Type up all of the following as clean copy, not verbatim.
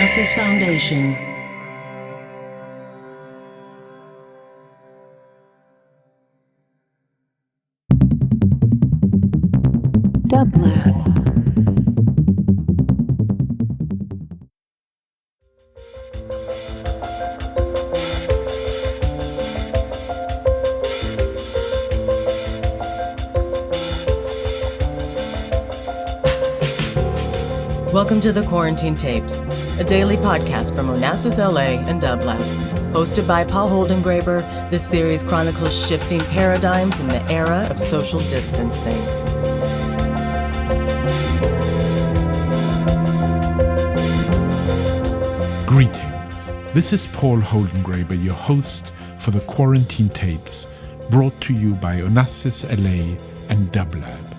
Onassis Foundation. Dublab. Welcome to the Quarantine Tapes, a daily podcast from Onassis, LA and Dublab. Hosted by Paul Holdengraber, this series chronicles shifting paradigms in the era of social distancing. Greetings. This is Paul Holdengraber, your host for the Quarantine Tapes, brought to you by Onassis, LA and Dublab.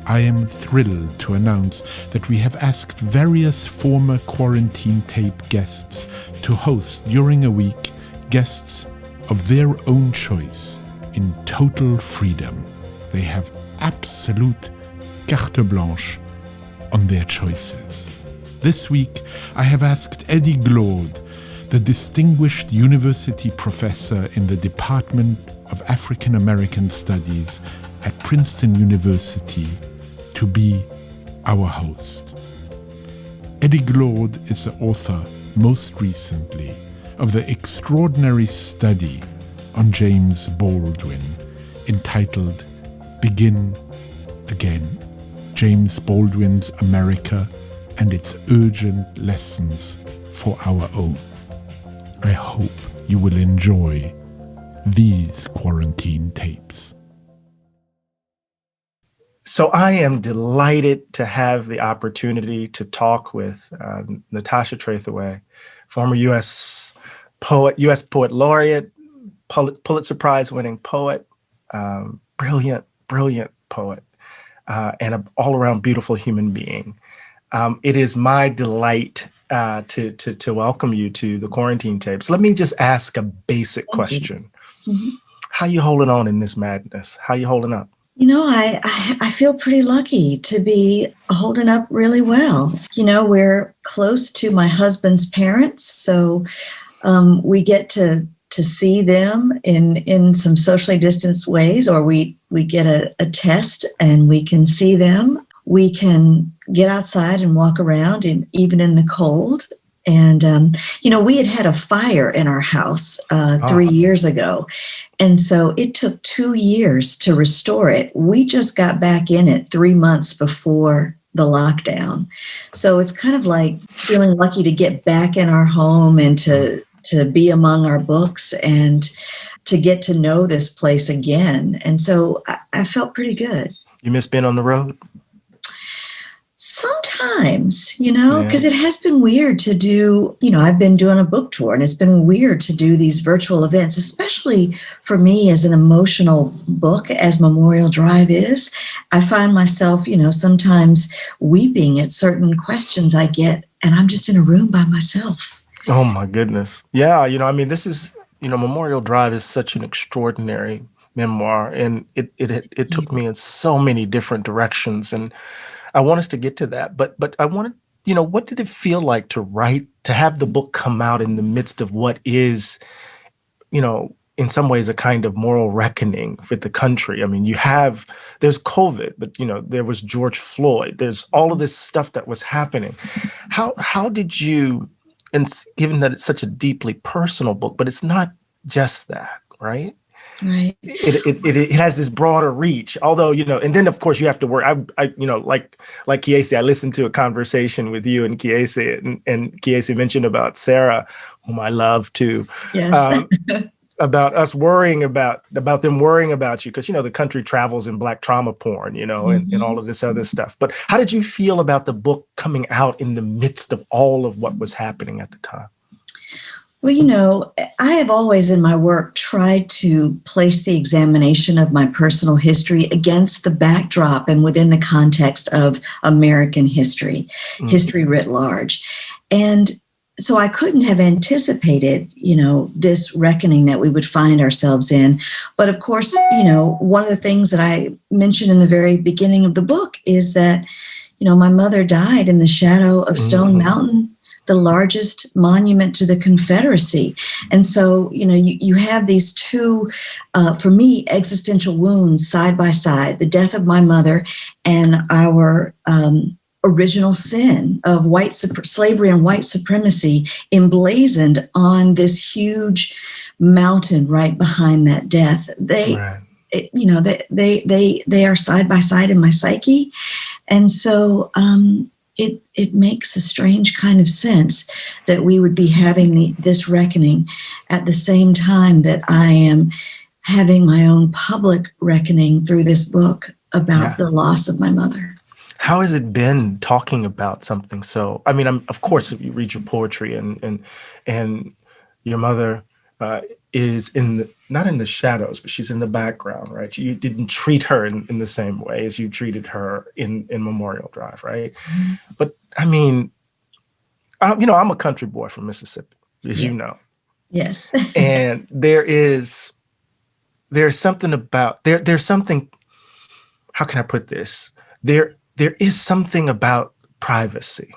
I am thrilled to announce that we have asked various former Quarantine Tape guests to host during a week guests of their own choice in total freedom. They have absolute carte blanche on their choices. This week, I have asked Eddie Glaude, the distinguished university professor in the Department of African American Studies at Princeton University, to be our host. Eddie Glaude is the author, most recently, of the extraordinary study on James Baldwin, entitled Begin Again, James Baldwin's America and its urgent lessons for our own. I hope you will enjoy these Quarantine Tapes. So I am delighted to have the opportunity to talk with Natasha Trethewey, former U.S. poet laureate, Pulitzer Prize winning poet, brilliant poet, and an all-around beautiful human being. It is my delight to welcome you to the Quarantine Tapes. Let me just ask a basic question. Mm-hmm. How you holding on in this madness? How you holding up? You know, I feel pretty lucky to be holding up really well. You know, we're close to my husband's parents, so we get to see them in some socially distanced ways, or we get a test and we can see them. We can get outside and walk around, even in the cold. And, you know, we had a fire in our house 3 years ago. And so it took 2 years to restore it. We just got back in it 3 months before the lockdown. So it's kind of like feeling lucky to get back in our home and to be among our books and to get to know this place again. And so I felt pretty good. You miss being on the road? Sometimes, you know, because it has been weird to do, you know, I've been doing a book tour and it's been weird to do these virtual events, especially for me as an emotional book, as Memorial Drive is. I find myself, you know, sometimes weeping at certain questions I get, and I'm just in a room by myself. Oh, my goodness. Yeah, you know, I mean, this is, you know, Memorial Drive is such an extraordinary memoir, and it took me in so many different directions, and I want us to get to that, but I want to, you know, what did it feel like to write, to have the book come out in the midst of what is, you know, in some ways a kind of moral reckoning with the country? I mean, there's COVID, but, you know, there was George Floyd, there's all of this stuff that was happening. How did you, and given that it's such a deeply personal book, but it's not just that, right? Right. It has this broader reach, although, you know, and then of course you have to work. I you know, like Kiese, I listened to a conversation with you and Kiese, and Kiese mentioned about Sarah, whom I love too. Yes. About us worrying about them worrying about you, because, you know, the country travels in Black trauma porn, you know, and all of this other stuff. But how did you feel about the book coming out in the midst of all of what was happening at the time? Well, you know, I have always in my work tried to place the examination of my personal history against the backdrop and within the context of American history, history writ large. And so I couldn't have anticipated, you know, this reckoning that we would find ourselves in. But of course, you know, one of the things that I mentioned in the very beginning of the book is that, you know, my mother died in the shadow of Stone Mountain the largest monument to the Confederacy. And so, you have these two, for me, existential wounds side by side, the death of my mother and our original sin of slavery and white supremacy emblazoned on this huge mountain right behind that death. They are side by side in my psyche. And so it makes a strange kind of sense that we would be having this reckoning at the same time that I am having my own public reckoning through this book about the loss of my mother. How has it been talking about something so? I mean, of course, if you read your poetry and your mother is not in the shadows, but she's in the background, right? You didn't treat her in the same way as you treated her in Memorial Drive, right? Mm-hmm. But I mean, I'm a country boy from Mississippi, as you know. Yes. And there's something about there's something. How can I put this? There is something about privacy,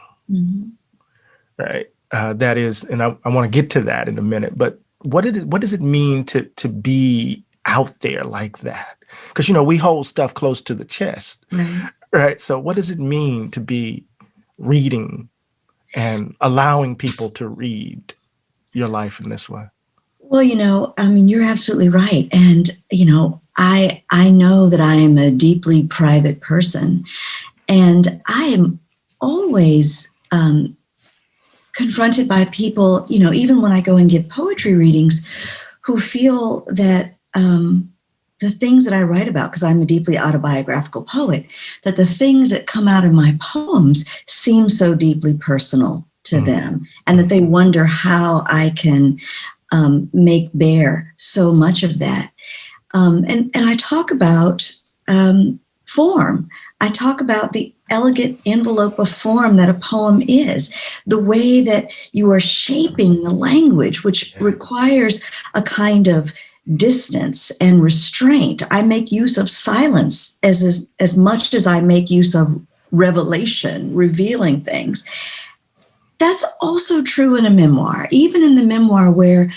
right? That is, and I want to get to that in a minute. But what does it mean to be out there like that? Because we hold stuff close to the chest, right? So what does it mean to be reading and allowing people to read your life in this way? Well, you're absolutely right, and I know that I am a deeply private person. And I am always confronted by people, even when I go and give poetry readings, who feel that the things that I write about, because I'm a deeply autobiographical poet, that the things that come out of my poems seem so deeply personal to them, and that they wonder how I can make bare so much of that. And I talk about form. I talk about the elegant envelope of form that a poem is, the way that you are shaping the language, which requires a kind of distance and restraint. I make use of silence as much as I make use of revelation, revealing things. That's also true in a memoir, even in the memoir where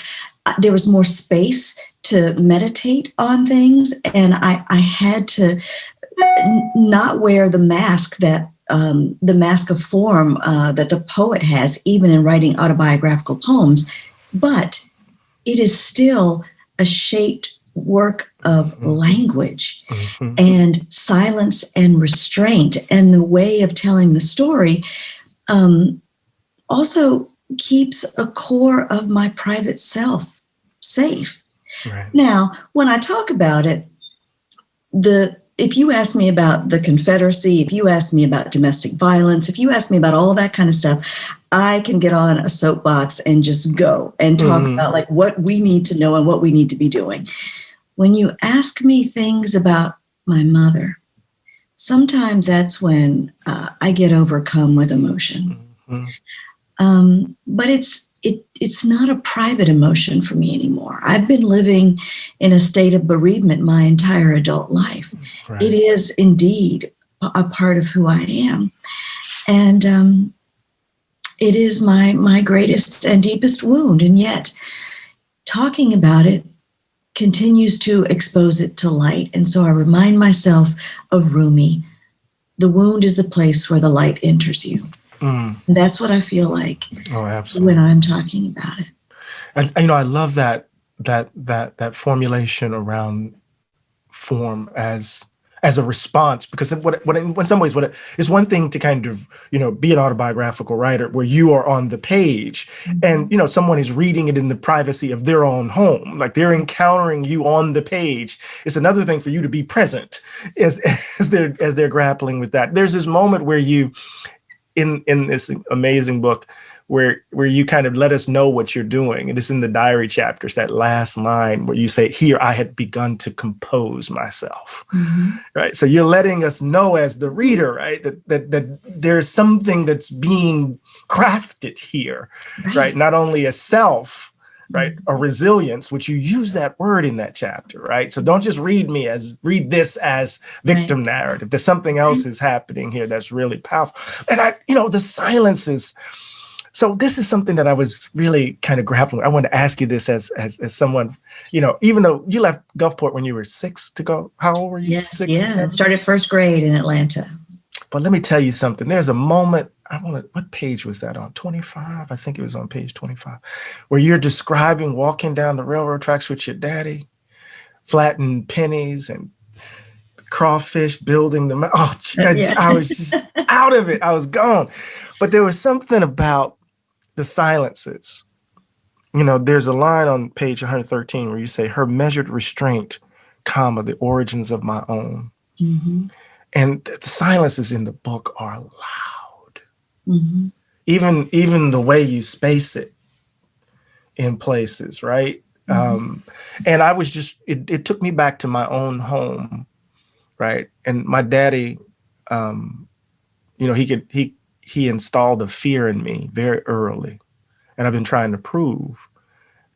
there was more space to meditate on things, and I had to not wear the mask that the mask of form that the poet has, even in writing autobiographical poems, but it is still a shaped work of language and silence and restraint, and the way of telling the story also keeps a core of my private self safe. Right. Now, when I talk about it, if you ask me about the Confederacy, if you ask me about domestic violence, if you ask me about all that kind of stuff, I can get on a soapbox and just go and talk about like what we need to know and what we need to be doing. When you ask me things about my mother, sometimes that's when I get overcome with emotion. But it's not a private emotion for me anymore. I've been living in a state of bereavement my entire adult life. Right. It is indeed a part of who I am. And it is my greatest and deepest wound. And yet talking about it continues to expose it to light. And so I remind myself of Rumi. The wound is the place where the light enters you. And that's what I feel like when I'm talking about it. I love that formulation around form as a response, because in some ways it's one thing to kind of be an autobiographical writer where you are on the page and someone is reading it in the privacy of their own home, like they're encountering you on the page. It's another thing for you to be present as they're grappling with that. There's this moment where you in this amazing book where you kind of let us know what you're doing. And it's in the diary chapters, that last line where you say, here, I had begun to compose myself, right? So you're letting us know as the reader, right, that there's something that's being crafted here, right? Not only a self, right, a resilience, which you use that word in that chapter, right? So don't just read this as victim narrative. There's something else is happening here that's really powerful. And the silence is So this is something that I was really kind of grappling with. I wanted to ask you this as someone, even though you left Gulfport when you were 6 to go, how old were you? Yes, 6 or yeah. 7? Started first grade in Atlanta. But let me tell you something. There's a moment, what page was that on? 25? I think it was on page 25, where you're describing walking down the railroad tracks with your daddy, flattening pennies and crawfish building the, Yeah. I was just out of it. I was gone. But there was something about the silences. There's a line on page 113 where you say, her measured restraint, comma, the origins of my own. Mm-hmm. And the silences in the book are loud. Mm-hmm. Even the way you space it in places, right? Mm-hmm. And I was just, it took me back to my own home, right? And my daddy, he installed a fear in me very early. And I've been trying to prove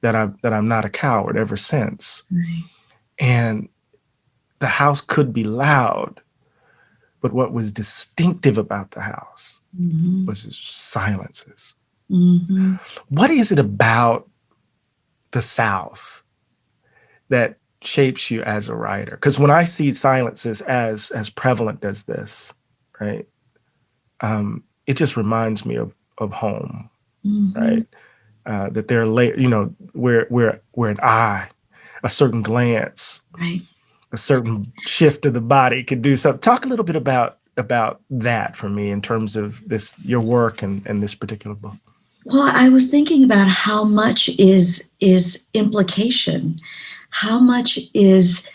that I'm not a coward ever since. Right. And the house could be loud, but what was distinctive about the house Mm-hmm. was its silences. Mm-hmm. What is it about the South that shapes you as a writer? Because when I see silences as prevalent as this, right, it just reminds me of home, Mm-hmm. right? That there are where an eye, a certain glance, Right. a certain shift of the body could do something. Talk a little bit about that for me in terms of your work and this particular book. Well, I was thinking about how much is implication, how much is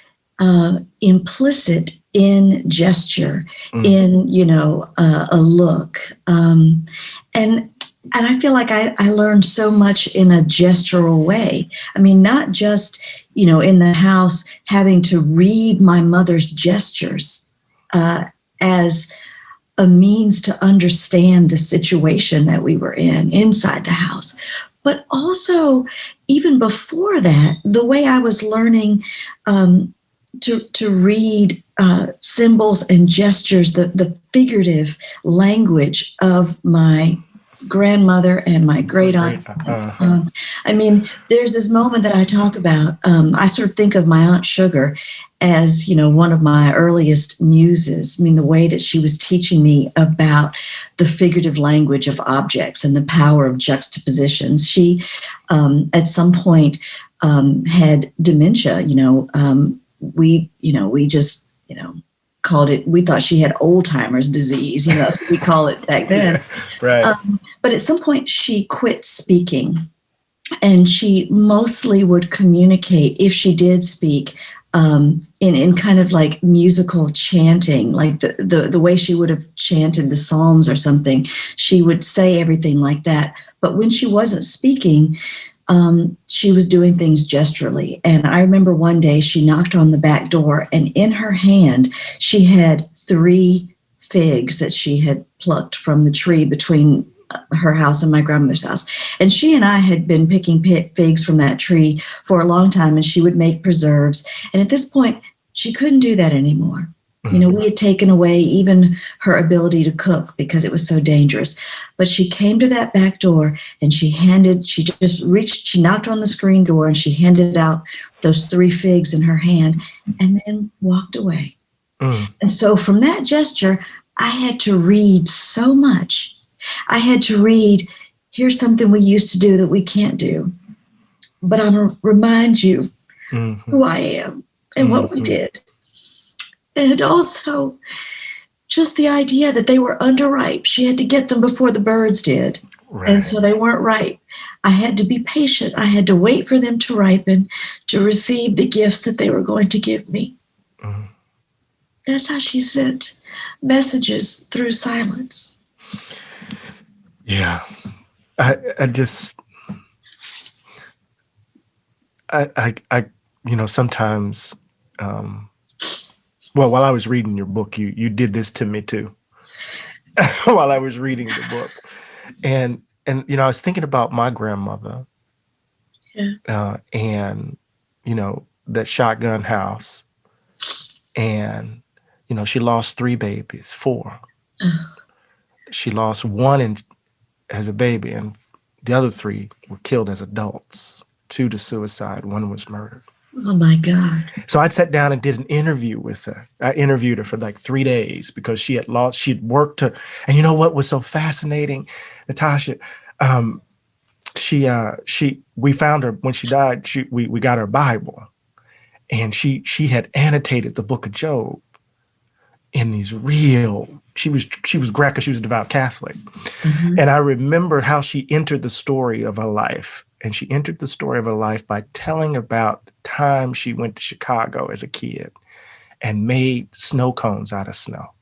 implicit in gesture, in a look, and I feel like I learned so much in a gestural way. I mean, not just in the house having to read my mother's gestures as a means to understand the situation that we were in inside the house. But also, even before that, the way I was learning to read symbols and gestures, the figurative language of my grandmother and my great aunt. I mean, there's this moment that I talk about. I sort of think of my Aunt Sugar as, one of my earliest muses. I mean, the way that she was teaching me about the figurative language of objects and the power of juxtapositions. She, at some point, had dementia. We just, called it, we thought she had old-timers disease, that's what we call it back then. Yeah, right. But at some point she quit speaking, and she mostly would communicate, if she did speak, in kind of like musical chanting, like the way she would have chanted the Psalms or something. She would say everything like that. But when she wasn't speaking, she was doing things gesturally. And I remember one day she knocked on the back door, and in her hand, she had 3 figs that she had plucked from the tree between her house and my grandmother's house. And she and I had been picking figs from that tree for a long time, and she would make preserves. And at this point, she couldn't do that anymore. We had taken away even her ability to cook because it was so dangerous. But she came to that back door, and she knocked on the screen door, and she handed out those 3 figs in her hand, and then walked away. And so from that gesture, I had to read so much. I had to read, here's something we used to do that we can't do, but I'm going to remind you who I am and what we did. And also just the idea that they were underripe. She had to get them before the birds did. Right. And so they weren't ripe. I had to be patient. I had to wait for them to ripen to receive the gifts that they were going to give me. That's how she sent messages through silence. Yeah. I just, sometimes, while I was reading your book, you did this to me too, while I was reading the book. And I was thinking about my grandmother, and, that shotgun house, and, she lost 3 babies, 4. She lost one as a baby, and the other 3 were killed as adults. 2 to suicide, 1 was murdered. Oh my God. So I sat down and did an interview with her. I interviewed her for like 3 days because she'd worked to, and you know what was so fascinating, Natasha? We found her when she died. We got her Bible, and she had annotated the book of Job in these real. She was Greek, she was a devout Catholic, and I remember how she entered the story of her life. And she entered the story of her life by telling about the time she went to Chicago as a kid and made snow cones out of snow,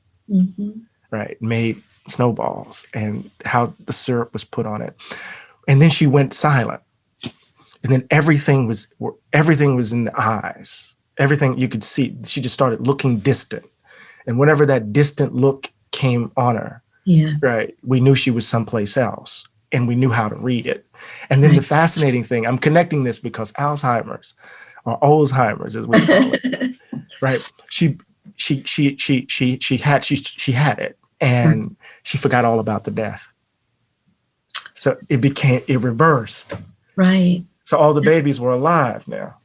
right? Made snowballs, and how the syrup was put on it. And then she went silent. And then everything was in the eyes. Everything you could see, she just started looking distant. And whenever that distant look came on her, right, we knew she was someplace else, and we knew how to read it. And then the fascinating thing, I'm connecting this because Alzheimer's, or Alzheimer's as we call it, right? She had it, and she forgot all about the death. So it reversed. Right. So all the babies were alive now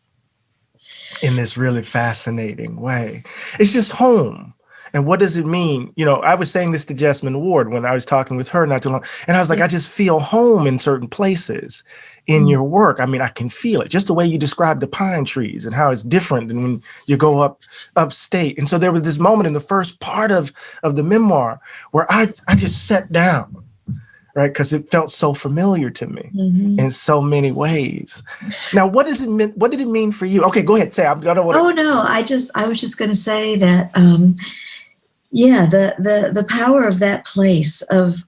in this really fascinating way. It's just home. And what does it mean? You know, I was saying this to Jessamine Ward when I was talking with her not too long. And I was like, I just feel home in certain places in your work. I mean, I can feel it. Just the way you describe the pine trees and how it's different than when you go upstate. And so there was this moment in the first part of the memoir where I just sat down, right? Because it felt so familiar to me in so many ways. Now, what did it mean for you? Okay, go ahead. Say. I don't want to. Oh no, I was just going to say that. The power of that place of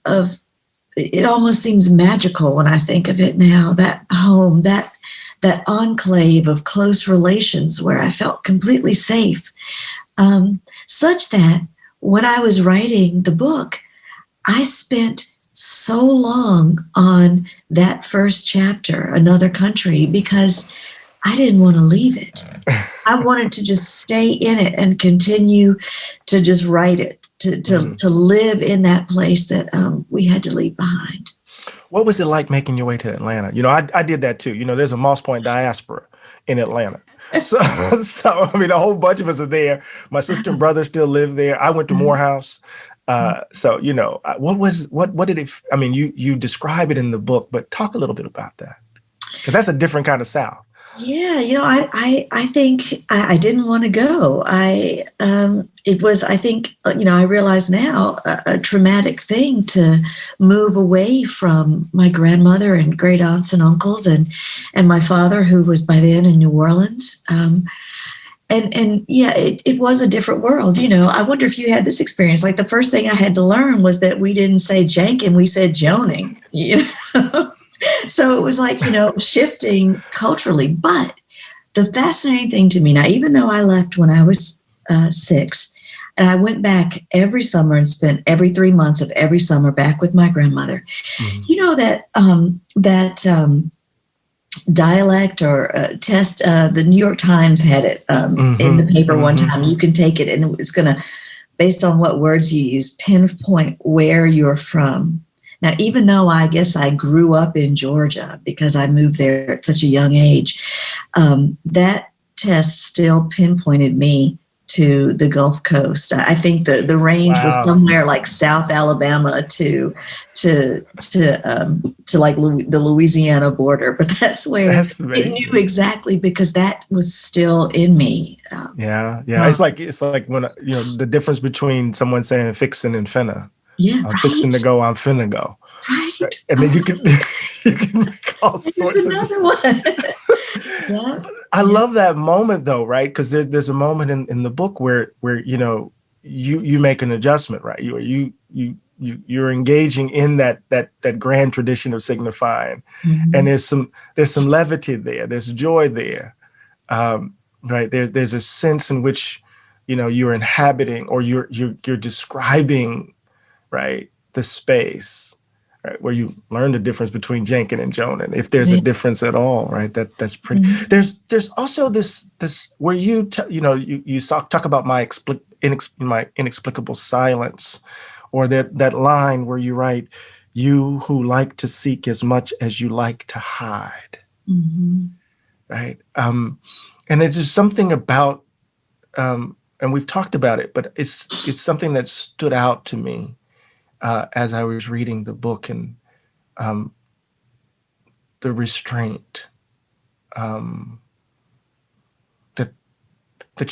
it almost seems magical when I think of it now. That home, that enclave of close relations where I felt completely safe, such that when I was writing the book, I spent so long on that first chapter, Another Country, because I didn't want to leave it. I wanted to just stay in it and continue to just write it, to live in that place that we had to leave behind. What was it like making your way to Atlanta? You know, I did that too. You know, there's a Moss Point diaspora in Atlanta. So I mean, a whole bunch of us are there. My sister and brother still live there. I went to Morehouse. So, you know, what did it, I mean, you describe it in the book, but talk a little bit about that, because that's a different kind of South. Yeah, you know, I think I didn't want to go. It was, I think, you know, I realize now a traumatic thing to move away from my grandmother and great aunts and uncles and my father, who was by then in New Orleans. And yeah, it was a different world. You know, I wonder if you had this experience. Like the first thing I had to learn was that we didn't say janking, we said joning, you know. So it was like, you know, shifting culturally. But the fascinating thing to me now, even though I left when I was 6, and I went back every summer and spent every 3 months of every summer back with my grandmother, you know, that dialect or test, the New York Times had it in the paper one time. You can take it and it's going to, based on what words you use, pinpoint where you're from. Now, even though I guess I grew up in Georgia because I moved there at such a young age, that test still pinpointed me to the Gulf Coast. I think the range was somewhere like South Alabama to like the Louisiana border, but that's where it knew exactly, because that was still in me. Yeah. It's like when, you know, the difference between someone saying fixin' and finna. Yeah, I'm fixing to go, I'm finna go. Right. And then you can make all sorts of another one. Yeah. I love that moment though, right? Because there's a moment in the book where you know you make an adjustment, right? You're engaging in that grand tradition of signifying, and there's some levity there, there's joy there, right? There's a sense in which, you know, you're inhabiting or you're describing, right, the space, right, where you learn the difference between janking and joning, if there's a difference at all, right? That's pretty. There's also this where you talk about my inexplicable silence, or that line where you write, You who like to seek as much as you like to hide. Mm-hmm. Right. And it's just something about, and we've talked about it, but it's something that stood out to me as I was reading the book, and the restraint, that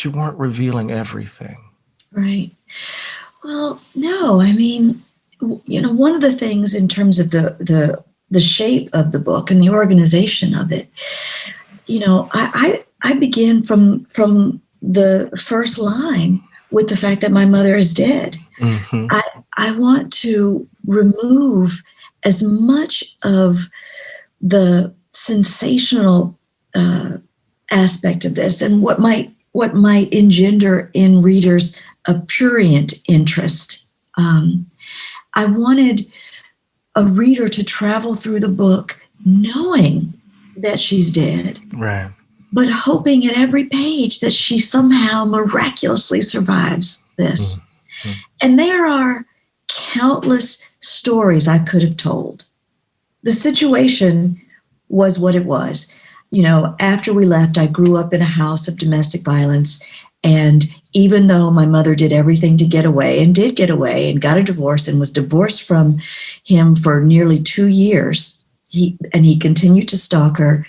you weren't revealing everything. Right. Well, no, I mean, one of the things in terms of the shape of the book and the organization of it, I begin from the first line with the fact that my mother is dead. Mm-hmm. I want to remove as much of the sensational aspect of this and what might engender in readers a prurient interest. I wanted a reader to travel through the book knowing that she's dead, Right. but hoping at every page that she somehow miraculously survives this. Mm-hmm. And there are countless stories I could have told. The situation was what it was. After we left, I grew up in a house of domestic violence. And even though my mother did everything to get away and did get away and got a divorce and was divorced from him for nearly 2 years, he continued to stalk her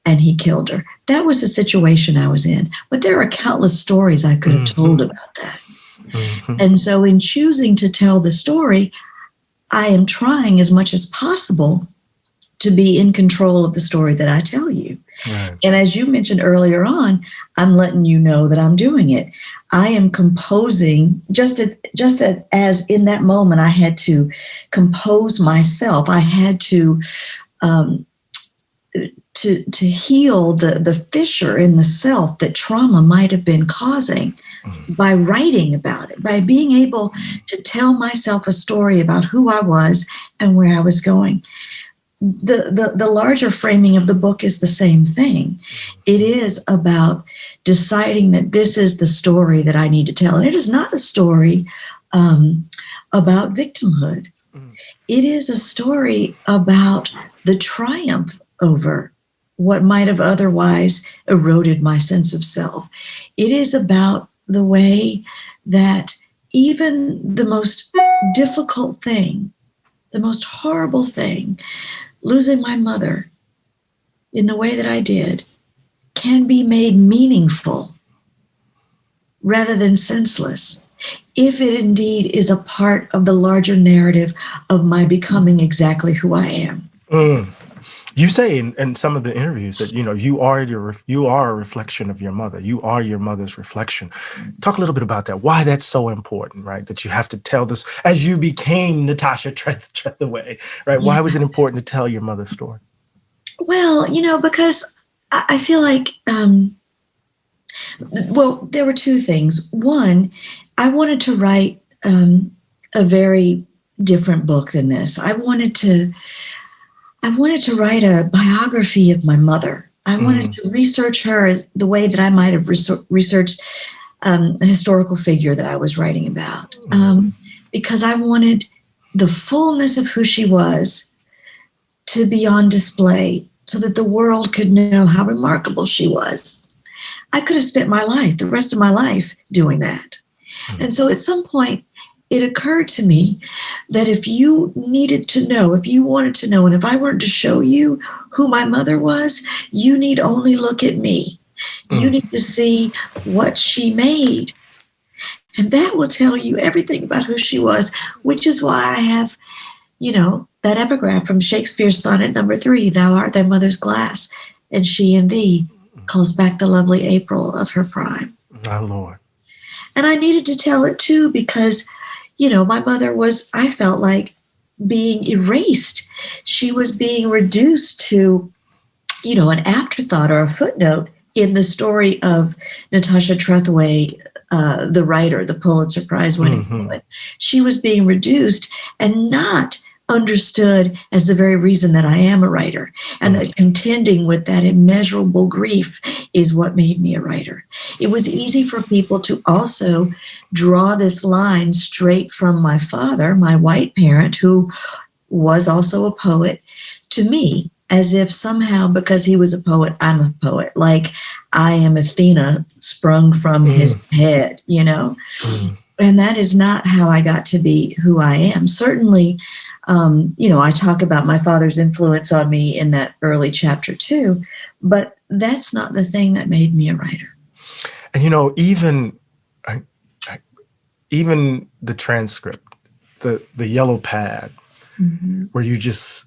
and he killed her. That was the situation I was in. But there are countless stories I could have told about that. Mm-hmm. And so in choosing to tell the story, I am trying as much as possible to be in control of the story that I tell you. Right. And as you mentioned earlier on, I'm letting you know that I'm doing it. I am composing, just as in that moment I had to compose myself. I had to heal the fissure in the self that trauma might have been causing by writing about it, by being able to tell myself a story about who I was and where I was going. The larger framing of the book is the same thing. It is about deciding that this is the story that I need to tell. And it is not a story about victimhood. It is a story about the triumph over what might have otherwise eroded my sense of self. It is about the way that even the most difficult thing, the most horrible thing, losing my mother in the way that I did, can be made meaningful rather than senseless, if it indeed is a part of the larger narrative of my becoming exactly who I am. You say in some of the interviews that you are a reflection of your mother. You are your mother's reflection. Talk a little bit about that. Why that's so important, right? That you have to tell this as you became Natasha Trethewey, right? Yeah. Why was it important to tell your mother's story? Well, because I feel like, there were two things. One, I wanted to write a very different book than this. I wanted to write a biography of my mother. I wanted to research her as the way that I might have researched a historical figure that I was writing about, because I wanted the fullness of who she was to be on display so that the world could know how remarkable she was. I could have spent the rest of my life doing that. And so at some point, it occurred to me that if you needed to know, if you wanted to know, and if I wanted to show you who my mother was, you need only look at me. You need to see what she made. And that will tell you everything about who she was, which is why I have, that epigraph from Shakespeare's sonnet number 3, thou art thy mother's glass, and she in thee calls back the lovely April of her prime. My Lord. And I needed to tell it too, because my mother was, I felt like, being erased. She was being reduced to, an afterthought or a footnote in the story of Natasha Trethewey, the writer, the Pulitzer Prize winning poet. She was being reduced and not understood as the very reason that I am a writer, and that contending with that immeasurable grief is what made me a writer. It was easy for people to also draw this line straight from my father, my white parent, who was also a poet to me, as if somehow because he was a poet, I'm a poet. Like I am Athena sprung from his head, you know? And that is not how I got to be who I am. Certainly, you know, I talk about my father's influence on me in that early chapter too, but that's not the thing that made me a writer. And, you know, even the transcript, the yellow pad, where you just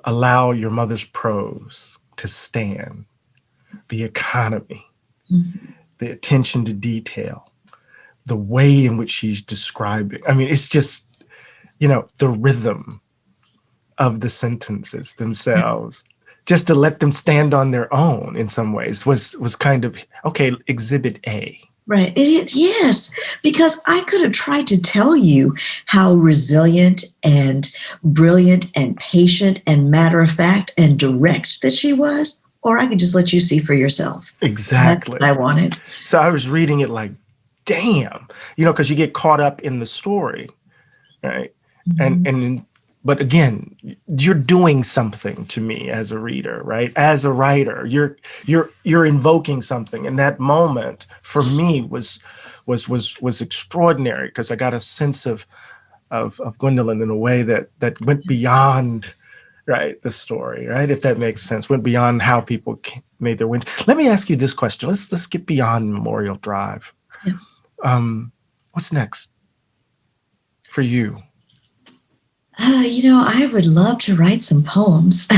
allow your mother's prose to stand, the economy, the attention to detail, the way in which she's describing. I mean, it's just, you know, the rhythm of the sentences themselves, just to let them stand on their own in some ways was kind of, okay, exhibit A. Right. It is, yes, because I could have tried to tell you how resilient and brilliant and patient and matter of fact and direct that she was, or I could just let you see for yourself. Exactly. That's what I wanted. So I was reading it like, damn, you know, because you get caught up in the story, right? But again, you're doing something to me as a reader, right? As a writer, you're invoking something, and that moment for me was extraordinary because I got a sense of Gwendolyn in a way that went beyond, right, the story, right? If that makes sense, went beyond how people made their wins. Let me ask you this question. Let's get beyond Memorial Drive. Yeah. What's next for you? You know, I would love to write some poems.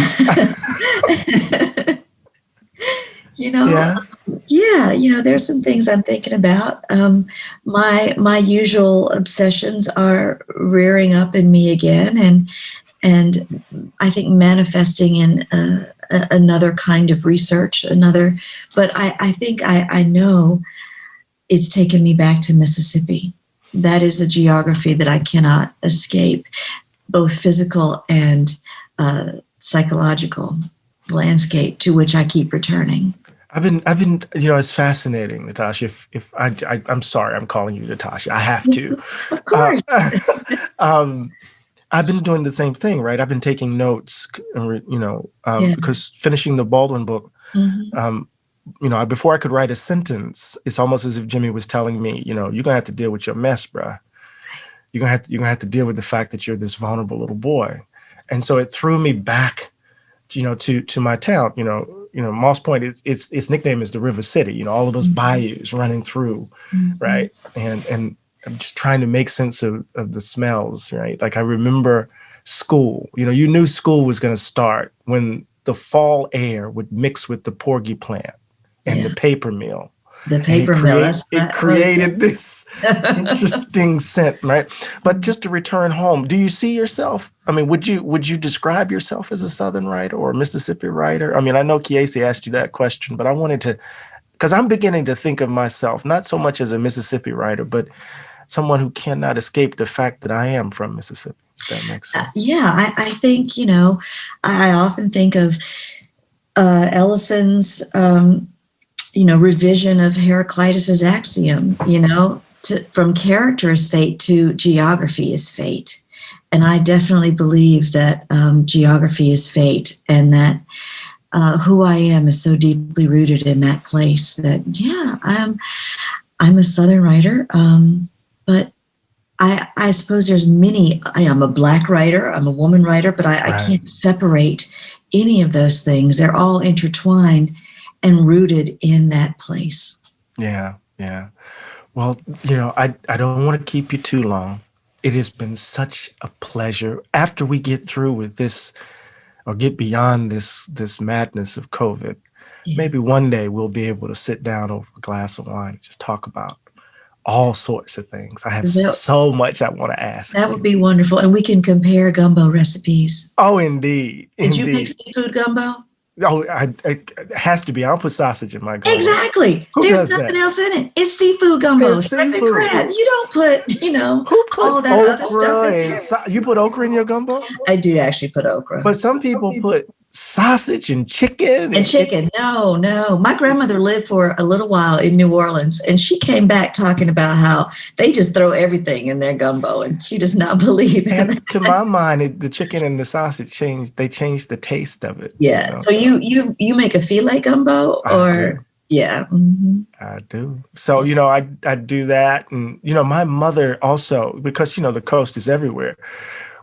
You know, yeah, you know, there's some things I'm thinking about. My usual obsessions are rearing up in me again, and I think manifesting in another kind of research, but I think I know it's taken me back to Mississippi. That is a geography that I cannot escape. Both physical and psychological landscape to which I keep returning. I've been, you know, it's fascinating, Natasha. If I'm sorry, I'm calling you Natasha. I have to. Of course. I've been doing the same thing, right? I've been taking notes, you know, because finishing the Baldwin book, you know, before I could write a sentence, it's almost as if Jimmy was telling me, you know, you're gonna have to deal with your mess, bruh. You're gonna have to deal with the fact that you're this vulnerable little boy, and so it threw me back, you know, to my town. You know, Moss Point. Its nickname is the River City. You know, all of those bayous running through, right? And I'm just trying to make sense of the smells, right? Like I remember school. You know, you knew school was going to start when the fall air would mix with the porgy plant and the paper mill. The paper mill. It created this interesting scent, right? But just to return home, do you see yourself? I mean, would you describe yourself as a Southern writer or a Mississippi writer? I mean, I know Kiesi asked you that question, but I wanted to, because I'm beginning to think of myself not so much as a Mississippi writer, but someone who cannot escape the fact that I am from Mississippi. If that makes sense. Yeah, I think, you know, I often think of Ellison's you know, revision of Heraclitus's axiom, you know, from character is fate to geography is fate. And I definitely believe that geography is fate, and that who I am is so deeply rooted in that place that, yeah, I'm a Southern writer, but I suppose there's many. I am a Black writer, I'm a woman writer, but I can't separate any of those things. They're all intertwined and rooted in that place. Yeah. Well, you know, I don't want to keep you too long. It has been such a pleasure. After we get through with this, or get beyond this madness of COVID, maybe one day we'll be able to sit down over a glass of wine and just talk about all sorts of things. I have so much I want to ask. That would be wonderful. And we can compare gumbo recipes. Oh, indeed. Did you make seafood gumbo? Oh, it has to be. I don't put sausage in my gumbo. Exactly. There's nothing else in it. It's seafood gumbo. It's seafood. Crab. You don't put, you know, who puts all that other stuff in there. You put okra in your gumbo? I do actually put okra. But some people put sausage and chicken. And chicken. No. My grandmother lived for a little while in New Orleans, and she came back talking about how they just throw everything in their gumbo, and she does not believe in And that. to my mind, the chicken and the sausage changed the taste of it. Yeah. You know? So you make a filet gumbo, or yeah. Mm-hmm. I do. So, you know, I do that. And, you know, my mother also, because, you know, the coast is everywhere.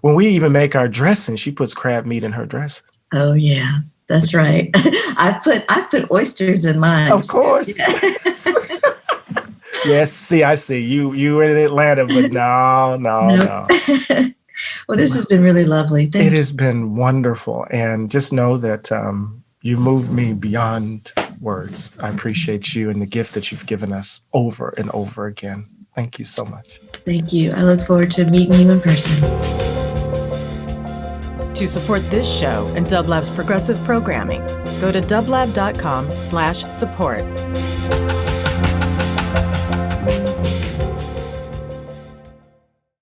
When we even make our dressing, she puts crab meat in her dressing. Oh, yeah, that's right. I put oysters in mine. Of course. Yeah. Yes. I see. You in Atlanta, but no. Well, this has been really lovely. Thank you. It has been wonderful. And just know that you've moved me beyond words. I appreciate you and the gift that you've given us over and over again. Thank you so much. Thank you. I look forward to meeting you in person. To support this show and Dublab's progressive programming, go to dublab.com/support.